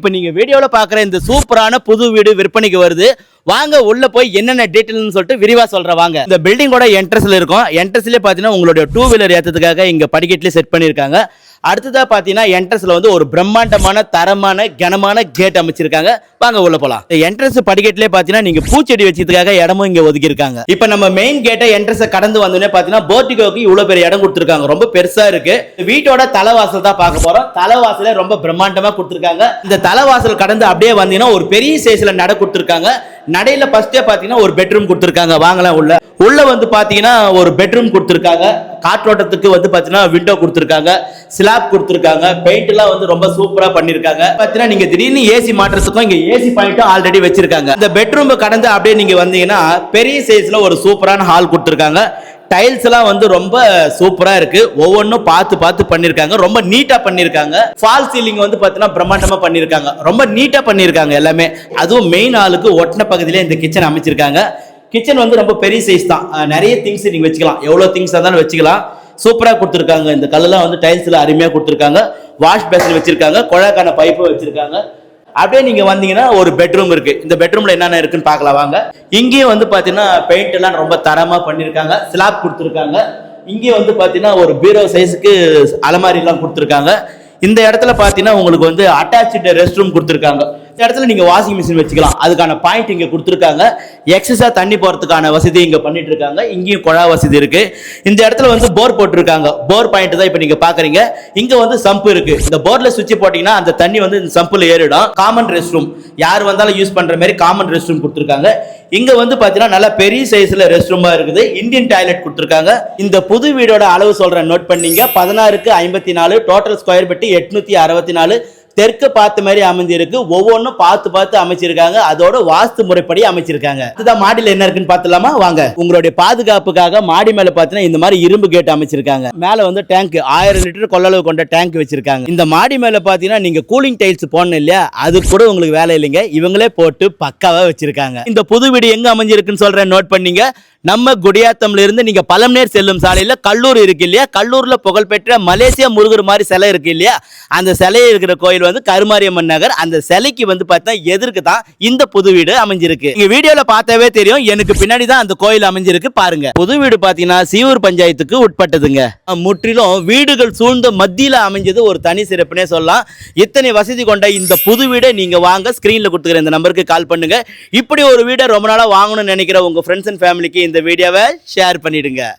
இப்போ நீங்க வீடியோல பாக்குற இந்த சூப்பரான புது வீடு விற்பனைக்கு வருது. வாங்க உள்ள போய் என்னென்ன டீடைல்னு சொல்லிட்டு விரிவா சொல்றேன் வாங்க. இந்த பில்டிங்கோட என்ட்ரன்ஸ்ல இருக்கும். என்ட்ரன்ஸ்லயே பாத்தீங்கன்னா உங்களுடைய 2 வீலர் ஏத்துறதுக்காக இங்க படிக்கட்டுல செட் பண்ணிருக்காங்க. அடுத்ததா பாத்தீங்கன்னா என்ட்ரன்ஸ்ல வந்து ஒரு பிரம்மாண்டமான தரமான கனமான கேட் அமைச்சிருக்காங்க. வாங்க உள்ள போலாம். என்ட்ரன்ஸ் படிக்கட்டுலயே பாத்தீங்கன்னா நீங்க பூச்செடி வச்சதுக்காக இடமும் இங்க ஒதுக்கி இருக்காங்க. இப்போ நம்ம மெயின் கேட்டை என்ட்ரன்ஸ் கடந்து வந்தோடனே பாத்தீங்கன்னா போர்டிகோக்கு இவ்வளவு பெரிய இடம் கொடுத்திருக்காங்க. ரொம்ப பெருசா இருக்கு. வீட்டோட தலைவாசல் தான் பார்க்க போறோம். தலைவாசல ரொம்ப பிரம்மாண்டமா கொடுத்திருக்காங்க. இந்த தலைவாசல் கடந்து அப்படியே வந்தீங்கன்னா ஒரு பெரிய சைஸ்ல நட கொடுத்திருக்காங்க. நடையில ஃபர்ஸ்டே பாத்தீங்கன்னா ஒரு பெட்ரூம் கொடுத்திருக்காங்க. வாங்கலாம் உள்ள. உள்ள வந்து பாத்தீங்கன்னா ஒரு பெட்ரூம் கொடுத்திருக்காங்க. காற்றோட்டத்துக்கு வந்து பாத்தீங்கன்னா விண்டோ கொடுத்திருக்காங்க. ஸ்லாப் கொடுத்திருக்காங்க. பெயிண்ட் எல்லாம் வந்து ரொம்ப சூப்பரா பண்ணிருக்காங்க. பாத்தீங்கன்னா நீங்க திடீர்னு ஏசி மாற்றத்துக்கும் இங்க ஏசி பாயிண்ட்டும் ஆல்ரெடி வச்சிருக்காங்க. இந்த பெட்ரூம் கடந்து அப்படியே நீங்க வந்தீங்கன்னா பெரிய சைஸ்ல ஒரு சூப்பரான ஹால் கொடுத்திருக்காங்க. டைல்ஸ் எல்லாம் வந்து ரொம்ப சூப்பரா இருக்கு. ஒவ்வொன்றும் பார்த்து பண்ணிருக்காங்க. ரொம்ப நீட்டா பண்ணிருக்காங்க. ஃபால் சீலிங் வந்து பாத்தீங்கன்னா பிரம்மாண்டமா பண்ணிருக்காங்க. ரொம்ப நீட்டா பண்ணிருக்காங்க எல்லாமே. அதுவும் மெயின் ஹாலுக்கு ஒட்டின பகுதியில இந்த கிச்சன் அமைச்சிருக்காங்க. கிச்சன் வந்து ரொம்ப பெரிய சைஸ் தான். நிறைய திங்ஸ் நீங்க வச்சுக்கலாம். எவ்வளவு திங்ஸ் இருந்தாலும் வச்சுக்கலாம். சூப்பரா கொடுத்துருக்காங்க. இந்த கல்லெல்லாம் வந்து டைல்ஸ்ல அருமையா கொடுத்துருக்காங்க. வாஷ் பேசின் வச்சிருக்காங்க. குழாக்கான பைப்பு வச்சிருக்காங்க. அப்படியே நீங்க வந்தீங்கன்னா ஒரு பெட்ரூம் இருக்கு. இந்த பெட்ரூம்ல என்னென்ன இருக்குன்னு பார்க்கலாம் வாங்க. இங்கேயும் வந்து பாத்தீங்கன்னா பெயிண்ட் எல்லாம் ரொம்ப தரமா பண்ணிருக்காங்க. ஸ்லாப் கொடுத்துருக்காங்க. இங்கே வந்து பாத்தீங்கன்னா ஒரு பீரோ சைஸுக்கு அலமாரி எல்லாம் கொடுத்துருக்காங்க. இந்த இடத்துல பாத்தீங்கன்னா உங்களுக்கு வந்து அட்டாச்சு ரெஸ்ட் ரூம் கொடுத்துருக்காங்க. இந்த இடத்துல நீங்க வாஷிங் மிஷின் வச்சுக்கலாம். அதுக்கான பாயிண்ட் இங்க கொடுத்துருக்காங்க. எக்ஸஸா தண்ணி போறதுக்கான வசதி இங்க பண்ணிட்டு இருக்காங்க. இங்கேயும் குழா வசதி இருக்கு. இந்த இடத்துல வந்து போர் போட்டிருக்காங்க. போர் பாயிண்ட் தான் இப்ப நீங்க பாக்குறீங்க. இங்க வந்து சம்ப் இருக்கு. இந்த போர்ல சுவிட்ச் போட்டீங்கன்னா அந்த தண்ணி வந்து இந்த சம்புல ஏறிடும். காமன் ரெஸ்ட் ரூம் யார் வந்தாலும் யூஸ் பண்ற மாதிரி காமன் ரெஸ்ட் ரூம் கொடுத்துருக்காங்க. இங்க வந்து பாத்தீங்கன்னா நல்ல பெரிய சைஸ்ல ரெஸ்ட் ரூமா இருக்குது. இந்தியன் டாய்லெட் கொடுத்துருக்காங்க. இந்த புது வீடோட அளவு சொல்றேன், நோட் பண்ணீங்க. 16க்கு 54, டோட்டல் ஸ்கொயர் ஃபீட் 864. தெற்கு பார்த்த மாதிரி அமைஞ்சிருக்கு. ஒவ்வொன்றும் பார்த்து அமைச்சிருக்காங்க. அதோட வாஸ்து முறைப்படி அமைச்சிருக்காங்க. அதுதான் மாடியில் என்ன இருக்குன்னு பார்த்துலாமா வாங்க. உங்களுடைய பாதுகாப்புக்காக மாடி மேல பார்த்தீங்கன்னா இந்த மாதிரி இரும்பு கேட் அமைச்சிருக்காங்க. மேல வந்து டேங்க் 1000 லிட்டர் கொள்ளளவு கொண்ட டேங்க் வச்சிருக்காங்க. இந்த மாடி மேல பார்த்தீங்கன்னா நீங்க கூலிங் டைல்ஸ் போடணும் இல்லையா, அது கூட உங்களுக்கு வேலை இல்லைங்க. இவங்களே போட்டு பக்காவா வச்சிருக்காங்க. இந்த புது வீடு எங்க அமைஞ்சிருக்குன்னு சொல்றேன், நோட் பண்ணீங்க. நம்ம குடியாத்தம்ல இருந்து நீங்க பழமநேர் செல்லும் சாலையில கல்லூர் இருக்கு இல்லையா, கல்லூர்ல புகழ்பெற்ற மலேசியா முருகர் மாதிரி சிலை இருக்கு இல்லையா, அந்த சிலை இருக்கிற கோயில் வந்து கருமாரியம்மன் நகர். அந்த சிலைக்கு வந்து பார்த்தா எதிர்க்கு தான் இந்த புது வீடு அமைஞ்சிருக்கு. நீங்க வீடியோல பார்த்தாவே தெரியும். எனக்கு பின்னாடி தான் அந்த கோயில் அமைஞ்சிருக்கு பாருங்க. புது வீடு பாத்தீங்கன்னா சீவூர் பஞ்சாயத்துக்கு உட்பட்டதுங்க. முற்றிலும் வீடுகள் சூழ்ந்த மத்தியில அமைஞ்சது ஒரு தனி சிறப்புனே சொல்லலாம். இத்தனை வசதி கொண்ட இந்த புது வீடை நீங்க வாங்க. ஸ்கிரீன்ல கொடுத்துக்கிற இந்த நம்பருக்கு கால் பண்ணுங்க. இப்படி ஒரு வீடை ரொம்ப நாளா வாங்கணும்னு நினைக்கிற உங்க ஃப்ரெண்ட்ஸ் அண்ட் ஃபேமிலிக்கு இந்த வீடியோவை ஷேர் பண்ணிடுங்க.